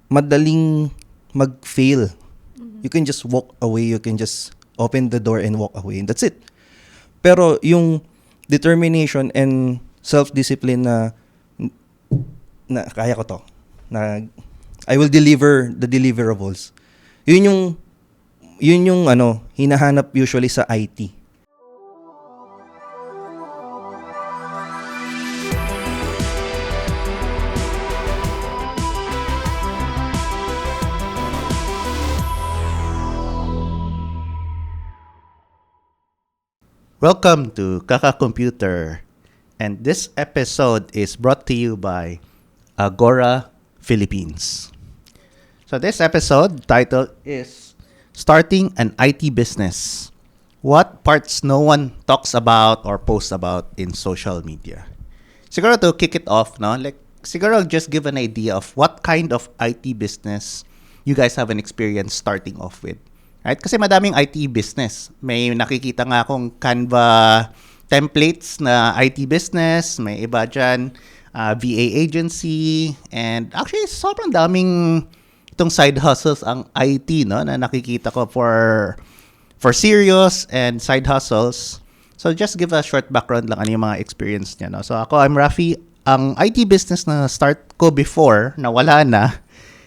madaling mag-fail. You can just walk away, you can just open the door and walk away, and that's it. Pero yung determination and self-discipline na kaya ko to, na I will deliver the deliverables. Yun yung hinahanap usually sa IT. Welcome to Kaka Computer, and this episode is brought to you by Agora Philippines. So this episode title is Starting an IT Business. What parts no one talks about or posts about in social media. Siguro to kick it off, no? Siguro I'll just give an idea of what kind of IT business you guys have an experience starting off with. Right? Kasi madaming IT business. May nakikita nga akong Canva templates na IT business. May iba dyan, VA agency. And actually, sobrang daming itong side hustles ang IT, no? Na nakikita ko for serious and side hustles. So just give a short background lang ano yung mga experience niya. No? So ako, I'm Rafi. Ang IT business na start ko before, na wala na,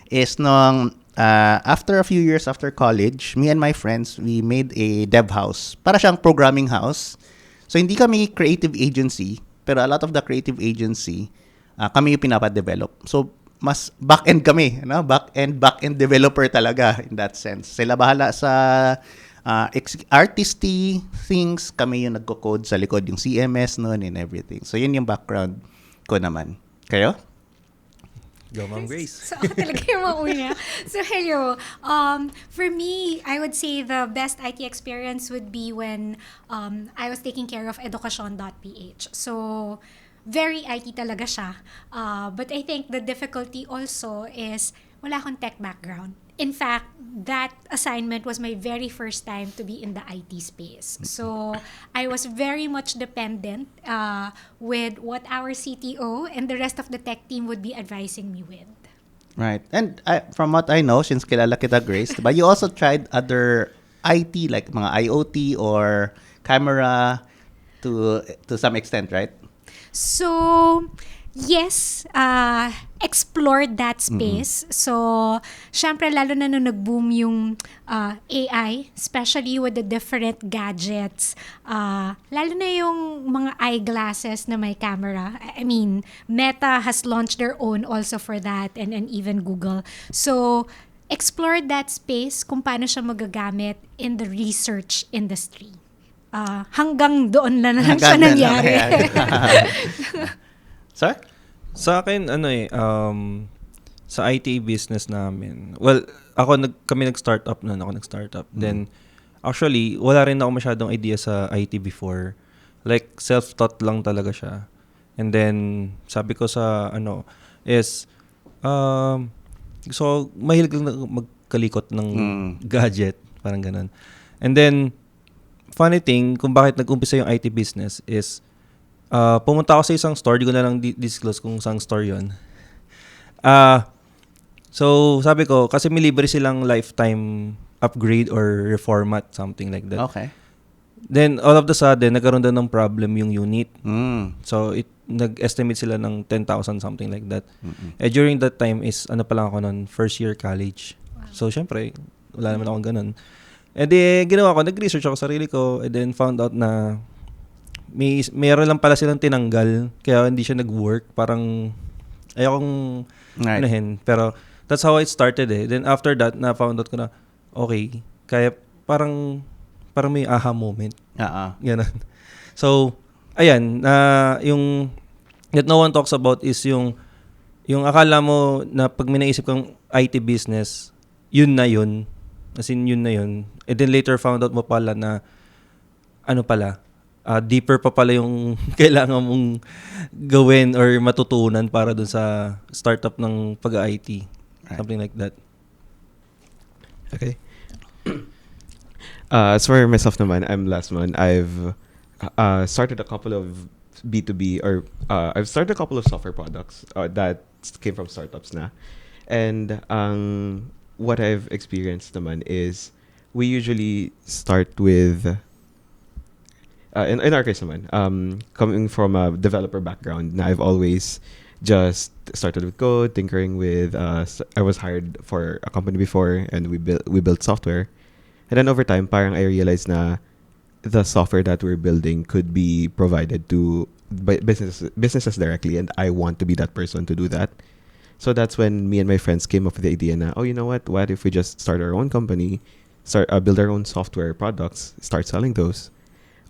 is nung after a few years after college, me and my friends, we made a dev house. Para siyang programming house. So, hindi kami creative agency, pero a lot of the creative agency, kami yung pinapa-develop. So, mas back-end kami. No? Back-end developer talaga in that sense. Sila bahala sa artisty things. Kami yung nagko-code sa likod, yung CMS noon and everything. So, yun yung background ko naman. Kayo? Go, Ma'am Grace. So, ako talaga yung mauna. So, hello. For me, I would say the best IT experience would be when I was taking care of education.ph. So, very IT talaga siya. But I think the difficulty also is wala akong tech background. In fact, that assignment was my very first time to be in the IT space. So, I was very much dependent with what our CTO and the rest of the tech team would be advising me with. Right. And from what I know, since kilala kita, Grace, but you also tried other IT, like mga IoT or camera to some extent, right? So, yes, explored that space. Mm-hmm. So, syempre, lalo na nung nag-boom yung AI, especially with the different gadgets, lalo na yung mga eyeglasses na may camera. I mean, Meta has launched their own also for that, and even Google. So, explored that space kung paano siya magagamit in the research industry. Hanggang doon na lang siya nangyari. Sir? Sa akin, sa IT business namin, well, kami nag-startup noon, ako nag-startup. Then, actually, wala rin ako masyadong idea sa IT before. Like, self-taught lang talaga siya. And then, sabi ko sa, so, mahilig lang magkalikot ng gadget, parang ganun. And then, funny thing, kung bakit nag-umpisa yung IT business is, pumunta ako sa isang store, di ko na lang disclose kung saan store yun. So, sabi ko, kasi may libre silang lifetime upgrade or reformat, something like that. Okay. Then, all of the sudden, nagkaroon doon ng problem yung unit. So, nag-estimate sila ng 10,000, something like that. During that time is, pa lang ako nun, first year college. Wow. So, syempre, wala naman akong ganun. Ginawa ko, nag-research ako sarili ko, and then found out na mayroon lang pala silang tinanggal kaya hindi siya nag-work, parang ayokong unahin, pero that's how it started Then after that na found out ko na okay, kaya parang may aha moment. Ganun. So ayan, yung that no one talks about is yung akala mo na pag may naisip kang IT business, yun na yun, as in yun na yun, and then later found out mo pala na deeper pa pala yung kailangan mong gawin or matutunan para dun sa startup ng pag-IT. Something like that. Okay. As for myself naman, I'm Lasman. I've started a couple of B2B or I've started a couple of software products that came from startups na. And what I've experienced naman is we usually start with in our case naman, coming from a developer background, na I've always just started with code, tinkering with. I was hired for a company before, and we built software, and then over time, parang I realized na the software that we're building could be provided to businesses directly, and I want to be that person to do that. So that's when me and my friends came up with the idea na, oh, you know what? What if we just start our own company, build our own software products, start selling those?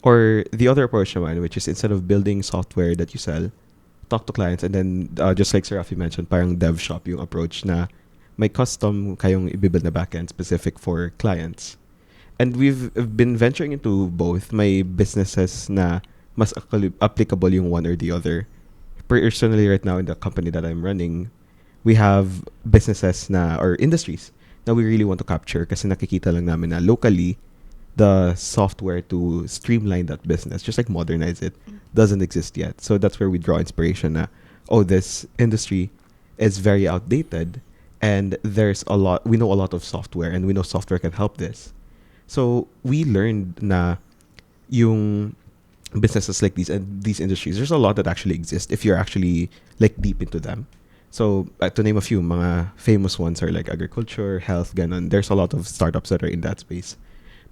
Or the other approach naman, which is instead of building software that you sell, talk to clients, and then just like Sir Rafi mentioned, parang dev shop yung approach na may custom kayong i-build na backend specific for clients. And we've been venturing into both. May businesses na mas applicable yung one or the other. Personally, right now in the company that I'm running, we have businesses na or industries na we really want to capture kasi nakikita lang namin na locally the software to streamline that business, just like modernize it, doesn't exist yet. So that's where we draw inspiration na, oh, this industry is very outdated and we know a lot of software and we know software can help this. So we learned na yung businesses like these and these industries, there's a lot that actually exist if you're actually like deep into them. So to name a few, mga famous ones are like agriculture, health, ganon. There's a lot of startups that are in that space.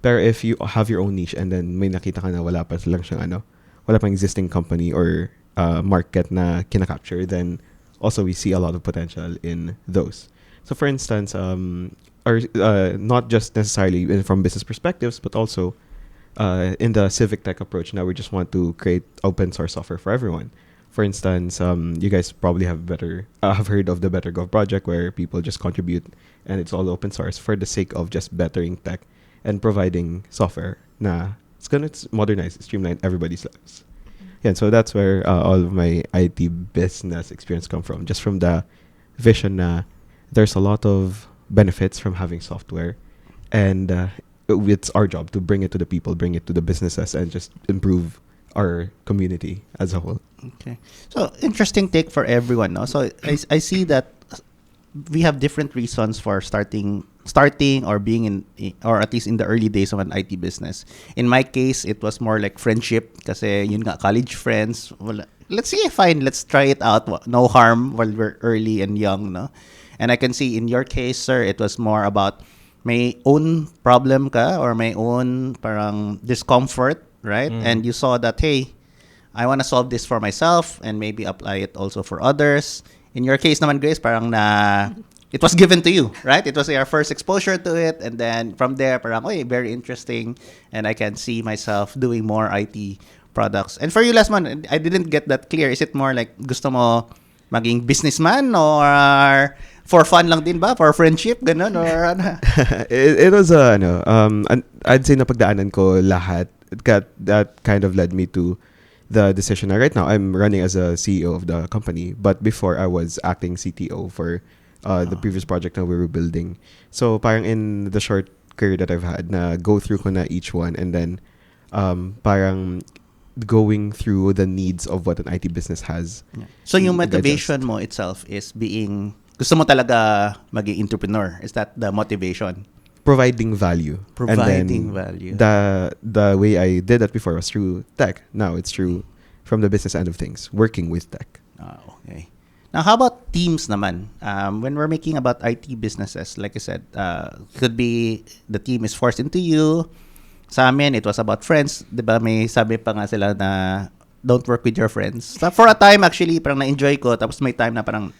Pero if you have your own niche and then may nakita ka na wala pa lang siyang wala pang existing company or market na kinakapture, then also we see a lot of potential in those. So for instance, not just necessarily from business perspectives, but also in the civic tech approach, now we just want to create open source software for everyone. For instance, you guys probably have heard of the Better Gov project where people just contribute and it's all open source for the sake of just bettering tech and providing software na it's gonna modernize, streamline everybody's lives. Yeah, so that's where all of my IT business experience come from. Just from the vision na there's a lot of benefits from having software, and it's our job to bring it to the people, bring it to the businesses, and just improve our community as a whole. Okay. So, interesting take for everyone, no? So, I see that we have different reasons for starting or being in, or at least in the early days of an IT business. In my case, it was more like friendship kasi yun nga, college friends. Well, let's see, fine, let's try it out. No harm while we're early and young, no? And I can see in your case, sir, it was more about may own problem ka or may own parang discomfort, right? And you saw that, hey, I want to solve this for myself and maybe apply it also for others. In your case naman, Grace, parang it was given to you, right? It was your first exposure to it, and then from there, parang, oy, very interesting, and I can see myself doing more IT products. And for you, last man, I didn't get that clear. Is it more like gusto mo maging businessman or for fun lang din ba? For friendship, ganun, or ano? It was I'd say napagdaanan ko lahat. That kind of led me to the decision. Right now, I'm running as a CEO of the company, but before I was acting CTO for the previous project that we were building. So parang in the short career that I've had, na go through ko na each one, and then parang going through the needs of what an IT business has. Yeah. So yung motivation mo itself is being, gusto mo talaga maging entrepreneur. Is that the motivation? Providing value. Providing value. The way I did that before was through tech. Now it's through from the business end of things, working with tech. Okay. Now, how about teams naman? When we're making about IT businesses, like I said, could be the team is forced into you. Sa amin, it was about friends. Diba, may sabi pa nga sila na don't work with your friends. So for a time, actually, parang na-enjoy ko. Tapos may time na parang,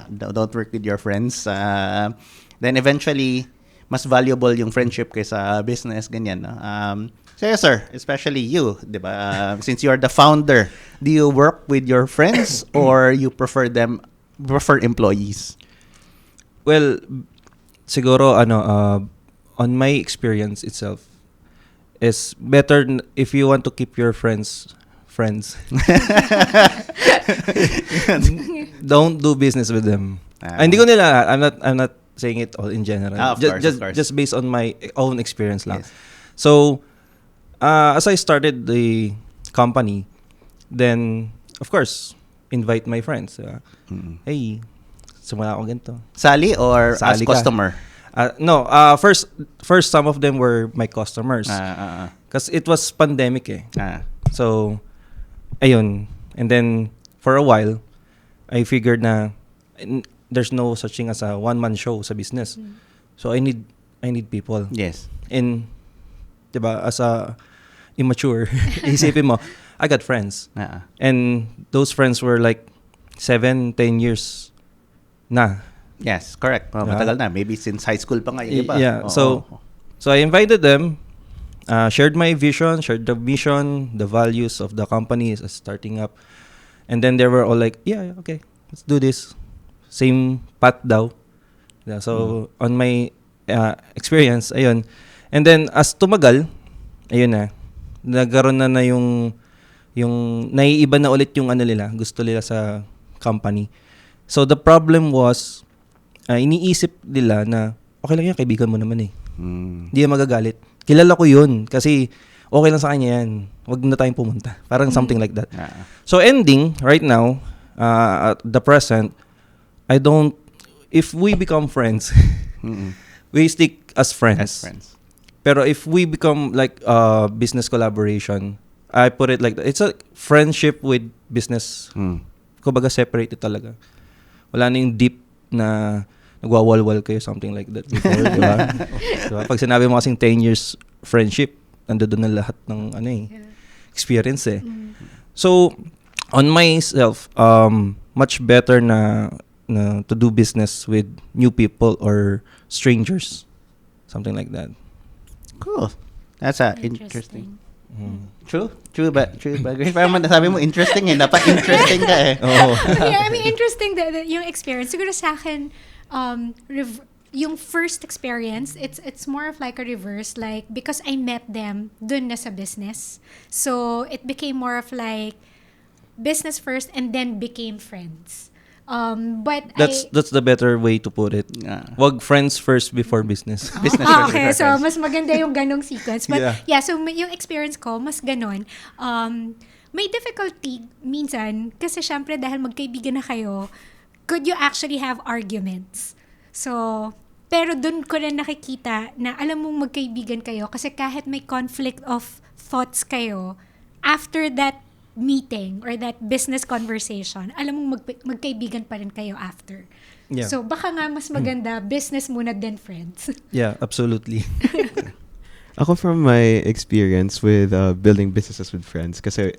don't work with your friends. Then eventually, mas valuable yung friendship kaysa business, ganyan. No? So yes, sir, especially you, diba? Since you're the founder, do you work with your friends or you prefer employees? Well, siguro on my experience itself is better if you want to keep your friends. Don't do business with them. Hindi ko nila, I'm not saying it all in general. Of course. Just based on my own experience lang. Yes. So, as I started the company, then of course invite my friends. Hey, simula ako ganito. Sali or Sali as ka. customer? No, first some of them were my customers. Because it was pandemic eh. So, ayun. And then, for a while, I figured na there's no such thing as a one-man show sa business. So, I need people. Yes. And, diba, as a immature, isipin mo, I got friends. And those friends were like 7-10 years na. Yes, correct. Matagal na. Maybe since high school pa nga yung iba. Yeah. So I invited them, shared my vision, shared the mission, the values of the company as starting up. And then they were all like, yeah, okay, let's do this. Same path daw. Yeah, so on my experience, ayun. And then as tumagal, ayun na. Nagkaroon na yung naiiba na ulit yung ano nila, gusto nila sa company. So the problem was, iniisip nila na okay lang yan, kaibigan mo naman eh. Hindi yan magagalit. Kilala ko yun kasi okay lang sa kanya yan. Wag na tayong pumunta. Parang something like that. So ending, right now, at the present, if we become friends, we stick as friends. Pero if we become like business collaboration, I put it like that. It's a friendship with business. Kumbaga separated talaga. Wala na yung deep na nagwawalwal kayo, something like that before, di ba? Diba? Pag sinabi mo kasing 10 years friendship, nandoon na lahat ng experience eh. So, on myself, much better na to do business with new people or strangers. Something like that. Cool. That's interesting. True ba? Grace, parang sabi mo interesting eh. Dapat interesting ka eh. Yeah, I mean, interesting yung experience. Siguro sa akin, yung first experience, it's more of like a reverse. Like, because I met them dun na sa business. So, it became more of like business first and then became friends. But that's the better way to put it. Wag friends first before business. Business first okay, before so friends. mas maganda yung ganong sequence. But so yung experience ko, mas ganon. May difficulty minsan kasi syempre dahil magkaibigan na kayo, could you actually have arguments? So, pero dun ko na nakikita na alam mong magkaibigan kayo kasi kahit may conflict of thoughts kayo, after that meeting or that business conversation, alam mong magkaibigan pa rin kayo after. Yeah. So, baka nga mas maganda business muna than friends. Yeah, absolutely. Ako from my experience with building businesses with friends, kasi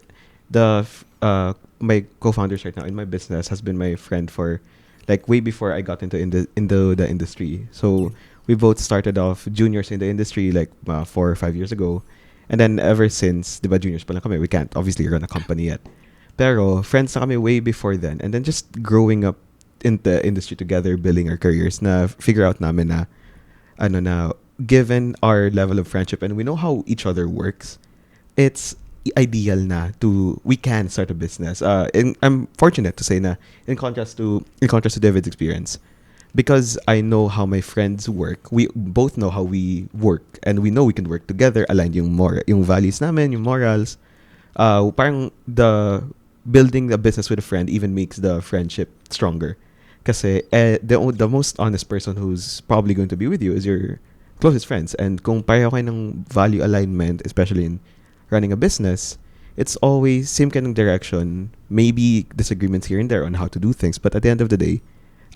my co-founders right now in my business has been my friend for like way before I got into the industry. So we both started off juniors in the industry like 4 or 5 years ago. And then ever since, di ba, juniors pa lang kami, we can't obviously run a company yet. Pero friends na kami way before then. And then just growing up in the industry together, building our careers, na figure out namin na, given our level of friendship and we know how each other works, it's ideal na we can start a business. I'm fortunate to say na, in contrast to David's experience, because I know how my friends work, we both know how we work, and we know we can work together, aligned yung values namin, yung morals. Parang building a business with a friend even makes the friendship stronger. Kasi the most honest person who's probably going to be with you is your closest friends. And kung pareho kayo ng value alignment, especially in running a business, it's always same kind of direction. Maybe disagreements here and there on how to do things, but at the end of the day,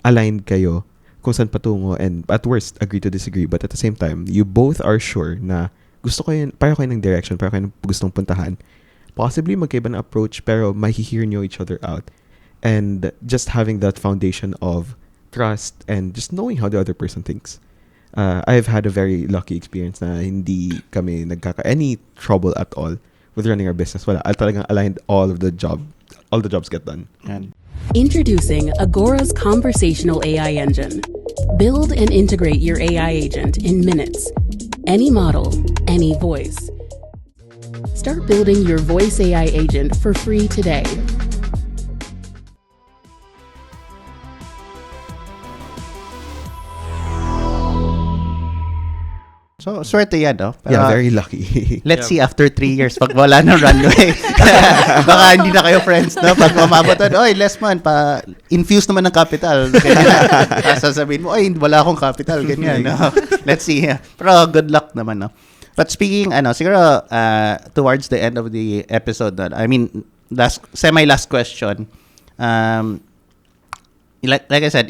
aligned kayo kung saan patungo, and at worst, agree to disagree. But at the same time, you both are sure na pareho kayo ng direction, pareho kayo ng gustong puntahan. Possibly magkaiba ng approach, pero mahihear nyo each other out. And just having that foundation of trust and just knowing how the other person thinks. I've had a very lucky experience na hindi kami any trouble at all with running our business. Wala. Talagang aligned all the jobs get done. And Introducing Agora's conversational AI engine. Build and integrate your AI agent in minutes. Any model, any voice. Start building your voice AI agent for free today. So, swerte yan, no? Yeah, very lucky. Let's see after 3 years, pag wala ng runway. Baka hindi na kayo friends, no? Pag mamabutan, oy, Lesman, infuse naman ng capital. Sasabihin mo, oy, wala akong capital, ganyan, no? Let's see. Pero good luck naman, no? But speaking, siguro, towards the end of the episode, I mean, semi-last question, like I said,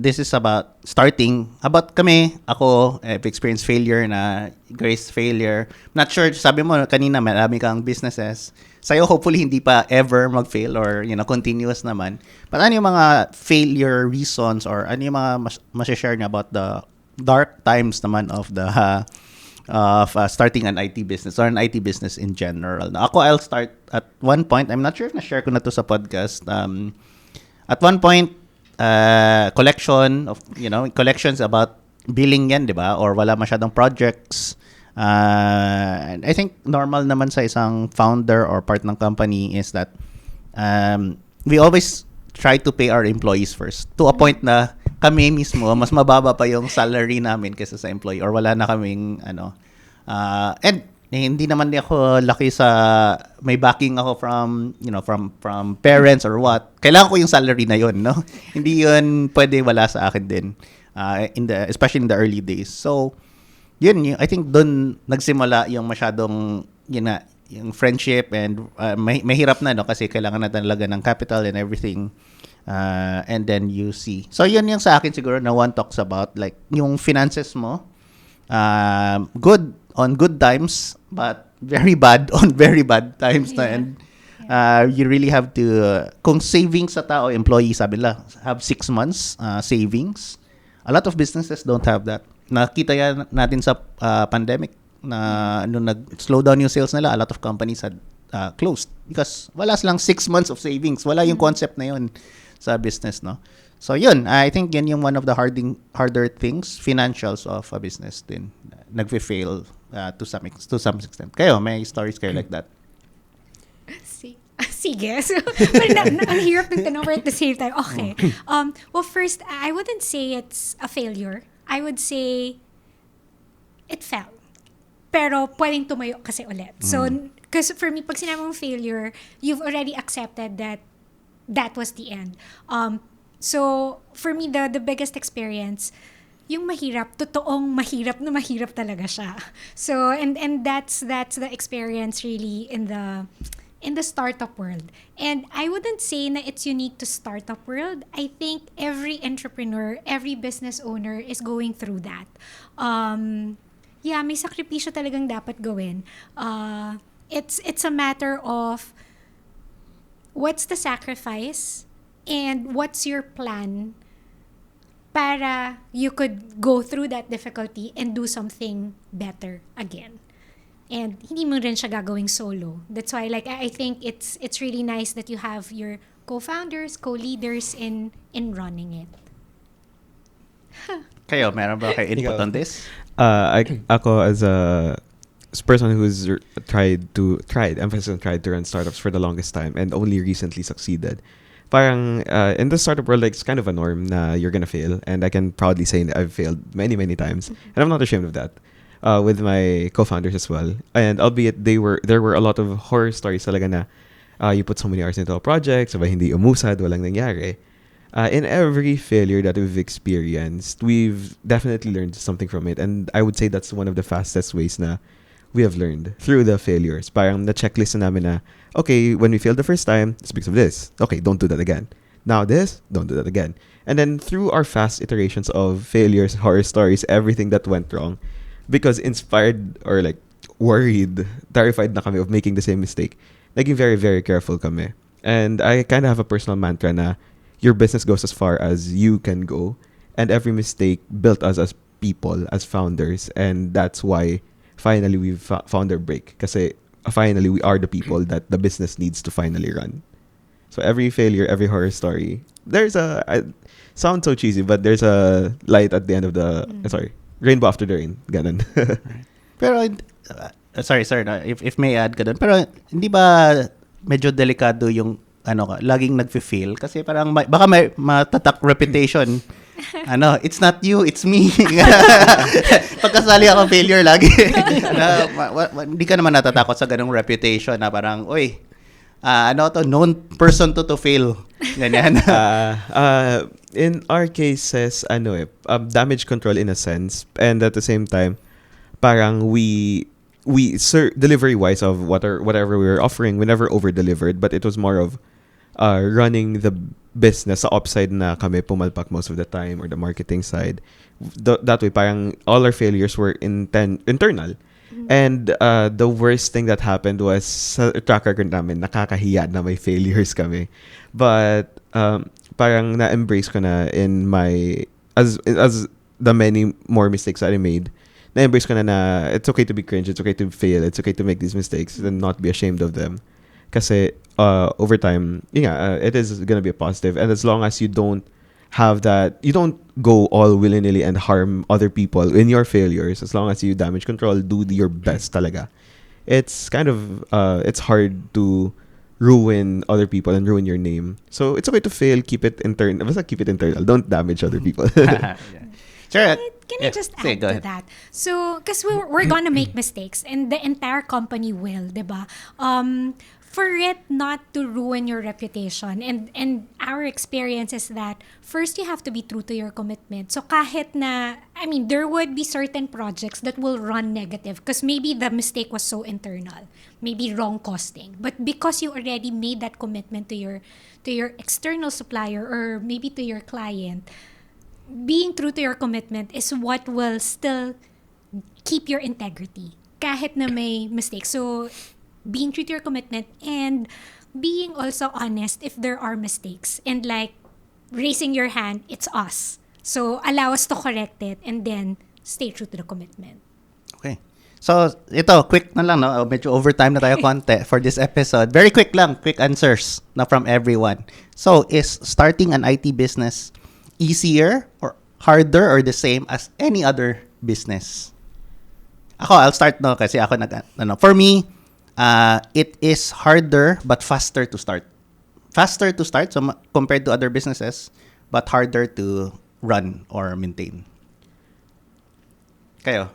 this is about starting. About kami, ako, I've experienced failure na, Grace failure. Not sure, sabi mo kanina, marami kang businesses. Sa'yo, hopefully, hindi pa ever mag-fail or, continuous naman. But ano yung mga failure reasons or ano yung mga masashare niya about the dark times naman of the starting an IT business or an IT business in general? Now, ako, I'll start at one point. I'm not sure if na-share ko na to sa podcast. At one point, collections about billing yan, di ba? Or wala masyadong projects. And I think normal naman sa isang founder or part ng company is that we always try to pay our employees first. To a point na kami mismo, mas mababa pa yung salary namin kaysa sa employee or wala na kaming and hindi naman ako lucky sa may backing ako from parents or what. Kailangan ko yung salary na yon, no? Hindi yun pwede wala sa akin din. Especially in the early days. So, yun, I think doon nagsimula yung masyadong yung friendship and mahirap na, no, kasi kailangan na talaga ng capital and everything. And then you see. So, yun yung sa akin siguro na one talks about, like yung finances mo. Good on good times, but very bad on very bad times na. And you really have to, kung savings sa tao, employee, sabi nila, have 6 months savings. A lot of businesses don't have that. Nakita yan natin sa pandemic na nung nag-slow down yung sales nila, a lot of companies had closed because wala silang 6 months of savings. Wala yung concept na yun sa business, no? So yun, I think yan yung one of the harder things, financials of a business din. Nagfe-fail to some extent. Kayo, may stories kayo like that? Sige. So, ang hirap ng tanong at the same time. Okay. Well, first, I wouldn't say it's a failure. I would say it fell. Pero pwedeng tumayo kasi ulit. So, because for me, pag sinabi mong failure, you've already accepted that was the end. So, for me, the biggest experience, yung mahirap, totoong mahirap na mahirap talaga siya. So, and that's the experience really in the startup world. And I wouldn't say na it's unique to startup world. I think every entrepreneur, every business owner is going through that. May sakripisyo talagang dapat gawin. It's a matter of what's the sacrifice and what's your plan para you could go through that difficulty and do something better again. And hindi mo rin siya gagawing solo. That's why I think it's really nice that you have your co-founders, co-leaders in running it. Kayo, meron ba kayo input on this? Ako as a person who's tried to run startups for the longest time and only recently succeeded. Parang in the startup world, like, it's kind of a norm na you're gonna fail, and I can proudly say that I've failed many times, and I'm not ashamed of that. With my co-founders as well, and albeit there were a lot of horror stories talaga na you put so many hours into a project, sabay hindi umusad, walang nangyari. In every failure that we've experienced, we've definitely learned something from it, and I would say that's one of the fastest ways na we have learned through the failures. Parang na checklist na namin na, okay, when we failed the first time, it's because of this. Okay, don't do that again. Now this, don't do that again. And then through our fast iterations of failures, horror stories, everything that went wrong, because inspired or like worried, terrified na kami of making the same mistake, naging very, very careful kami. And I kind of have a personal mantra na your business goes as far as you can go, and every mistake built us as people, as founders, and that's why finally we've found our break. Kasi finally we are the people that the business needs to finally run. So every failure, every horror story, there's sounds so cheesy, but there's a light at the end of the rainbow after the rain, ganun. Pero sorry no, if may add ka doon, pero hindi ba medyo delikado yung laging nagfe-fail kasi parang baka may matatak reputation It's not you, it's me. Pagkasali ako failure lagi. Hindi ka naman natatakot sa ganung reputation na parang, oy, known person to fail. Ganyan. In our cases, damage control in a sense, and at the same time, parang we delivery wise of whatever we were offering, we never over delivered, but it was more of running the business sa upside na kami pumalpak most of the time, or the marketing side. That way, parang all our failures were internal. And the worst thing that happened was sa track record namin, nakakahiya na may failures kami. But parang na-embrace ko na in my, as the many more mistakes that I made, na-embrace ko na it's okay to be cringe, it's okay to fail, it's okay to make these mistakes and not be ashamed of them. Kasi over time, it is gonna be a positive. And as long as you don't have that, you don't go all willy-nilly and harm other people in your failures, as long as you damage control, do your best talaga. It's kind of, it's hard to ruin other people and ruin your name. So it's okay to fail, keep it internal. Basta keep it internal. Don't damage other people. Yeah. Sure. Can I just add to that? So, because we're gonna make mistakes, and the entire company will, diba? For it not to ruin your reputation, and our experience is that first you have to be true to your commitment. So kahit na, there would be certain projects that will run negative because maybe the mistake was so internal, maybe wrong costing. But because you already made that commitment to your external supplier or maybe to your client, being true to your commitment is what will still keep your integrity kahit na may mistake. So being true to your commitment and being also honest if there are mistakes, and like raising your hand, it's us. So allow us to correct it and then stay true to the commitment. Okay. So, ito, quick na lang, no? Medyo overtime na tayo konti for this episode. Very quick lang, quick answers na from everyone. So, is starting an IT business easier or harder or the same as any other business? I'll start, no, kasi ako for me, it is harder but faster to start. Faster to start, so compared to other businesses, but harder to run or maintain. Kayo?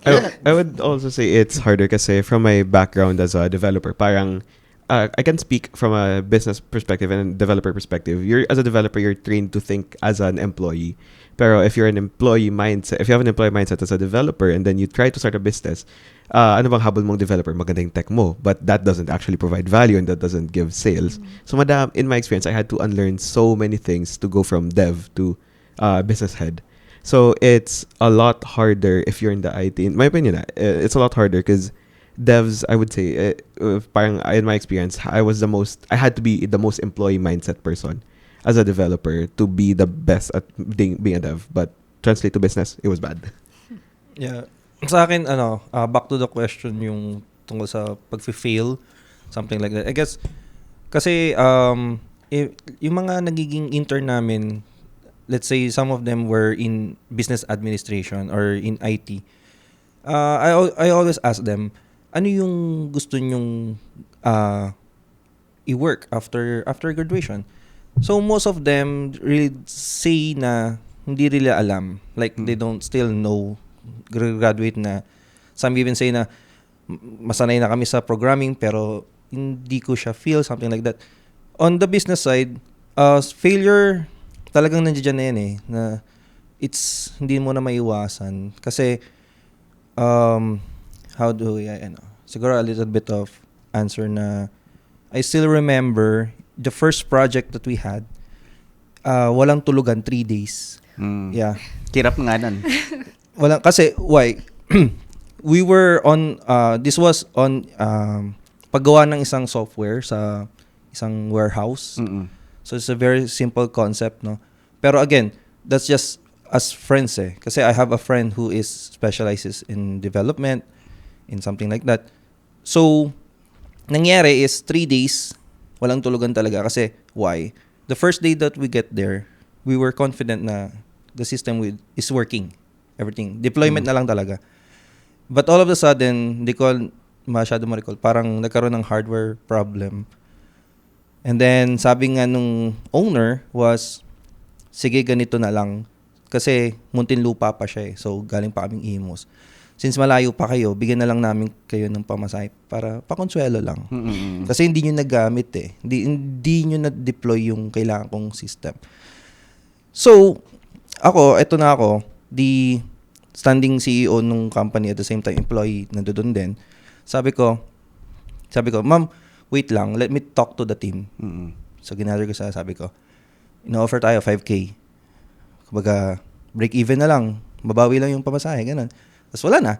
I would also say it's harder kasi from my background as a developer, parang I can speak from a business perspective and a developer perspective. As a developer, you're trained to think as an employee. Pero if you have an employee mindset as a developer, and then you try to start a business, ano bang habol mong developer? Magandang tech mo, but that doesn't actually provide value and that doesn't give sales. So in my experience, I had to unlearn so many things to go from dev to business head. So it's a lot harder if you're in the IT. In my opinion, it's a lot harder because devs, I would say, parang in my experience, I had to be the most employee mindset person as a developer to be the best at being a dev. But translate to business, it was bad. Yeah. Sa akin, back to the question yung tungkol sa pag-fail, something like that. I guess, kasi yung mga nagiging intern namin, let's say some of them were in business administration or in IT. I always ask them, ano yung gusto nyong i-work after graduation? So most of them really say na hindi really alam. Like they don't still know, graduate na. Some even say na masanay na kami sa programming pero hindi ko siya feel, something like that. On the business side, failure talagang nandiyan na yan eh, na it's hindi mo na maiwasan kasi how do I siguro a little bit of answer na I still remember the first project that we had, walang tulugan 3 days. Yeah. Kirap nga nun. Walang, kasi why? We were on this was on paggawa ng isang software sa isang warehouse. So it's a very simple concept, no? Pero again, that's just as friends eh. Kasi I have a friend who specializes in development, in something like that. So, nangyari is 3 days, walang tulugan talaga. Kasi, why? The first day that we get there, we were confident na the system is working. Everything. Deployment na lang talaga. But all of a sudden, hindi ko masyado ma-recall, parang nagkaroon ng hardware problem. And then, sabi nga nung owner was, sige, ganito na lang. Kasi Muntinlupa pa siya eh. So, galing pa kaming Imus. Since malayo pa kayo, bigyan na lang namin kayo ng pamasahe para pakonsuelo lang. Kasi hindi nyo nagamit eh. Hindi nyo na-deploy yung kailangan kong system. So, eto na ako, the standing CEO nung company at the same time employee nandoon din. Sabi ko, ma'am, wait lang, let me talk to the team. So, ginather ko sabi ko, ino-offer tayo 5K. Kumbaga, break even na lang. Babawi lang yung pamasahe, ganun. Tapos wala na.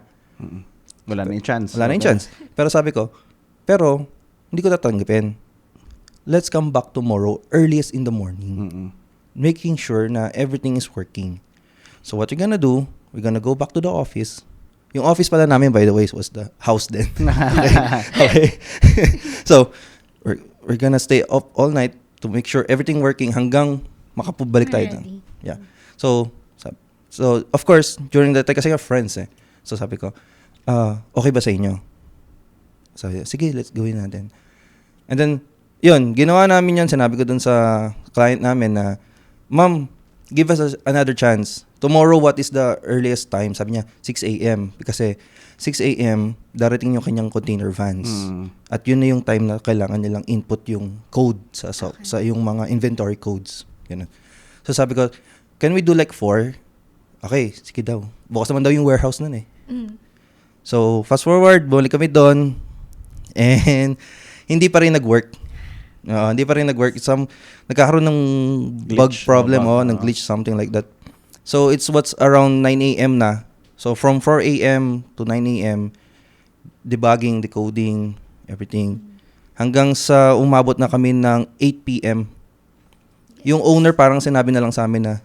Wala na yung chance. Wala na yung chance. Pero sabi ko, hindi ko tatanggapin. Let's come back tomorrow, earliest in the morning. Making sure na everything is working. So what we're gonna do, we're gonna go back to the office. Yung office pala namin, by the way, was the house then. Okay. So, we're gonna stay up all night to make sure everything working hanggang makapabalik tayo doon. Yeah. So of course, during that time, kasi nga friends eh. So sabi ko, okay ba sa inyo? Sabi, sige, let's gawin natin. And then, yun, ginawa namin yan. Sinabi ko dun sa client namin na, ma'am, give us another chance. Tomorrow, what is the earliest time? Sabi niya, 6 a.m. Kasi 6 a.m., darating yung kanyang container vans. At yun na yung time na kailangan nilang input yung code sa yung mga inventory codes. Ganun. So sabi ko, can we do like 4? Okay, sige daw. Bukas naman daw yung warehouse nun eh. So, fast forward, bumalik kami doon. And hindi pa rin nag-work. Nagkakaroon ng bug problem, nag-glitch, something like that. So, it's what's around 9 a.m. na. So, from 4 a.m. to 9 a.m., debugging, decoding, everything. Hanggang sa umabot na kami ng 8 p.m. Yung owner parang sinabi na lang sa amin na,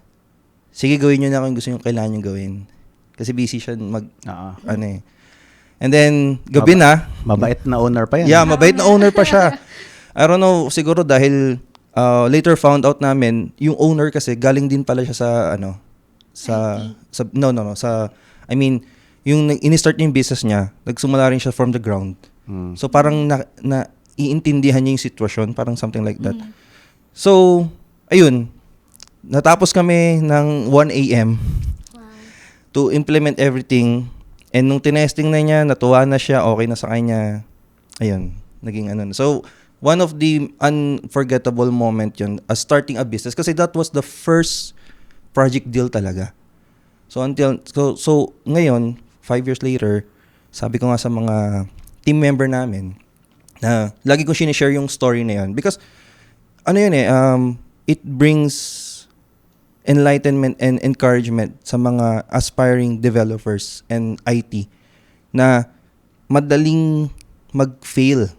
sige, gawin nyo na kung gusto nyo kailangan nyo gawin. Kasi busy siya And then, gabi na. Mabait na owner pa yan. Yeah, mabait na owner pa siya. I don't know, siguro dahil later found out namin, yung owner kasi galing din pala siya yung in-start niya yung business niya, nagsumula rin siya from the ground. So parang iintindihan niya yung sitwasyon, parang something like that. So, ayun, natapos kami ng 1 a.m. to implement everything. And nung tinesting na niya, natuwa na siya, okay na sa kanya. Ayun, naging ano. So, one of the unforgettable moment yun, starting a business. Kasi that was the first project deal talaga. So, ngayon, 5 years later, sabi ko nga sa mga team member namin, na lagi ko sinishare yung story na yun. Because, it brings enlightenment and encouragement sa mga aspiring developers and IT na madaling mag-fail.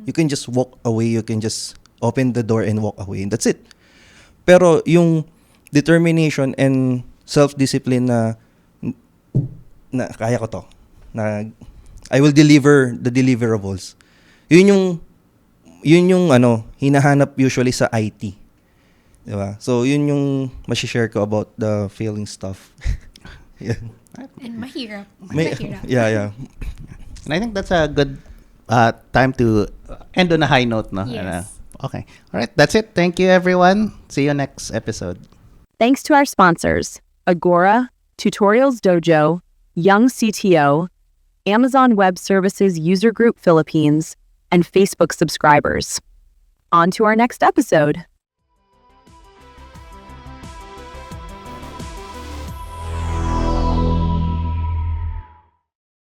You can just walk away, you can just open the door and walk away, and that's it. Pero yung determination and self-discipline na kaya ko to, na I will deliver the deliverables. Yun yung hinahanap usually sa IT. Diba? So, yun yung masishare ko about the failing stuff. Yeah. And mahirap. Yeah. And I think that's a good time to end on a high note, no? Yes. Okay. All right. That's it. Thank you, everyone. See you next episode. Thanks to our sponsors, Agora, Tutorials Dojo, Young CTO, Amazon Web Services User Group Philippines, and Facebook subscribers. On to our next episode.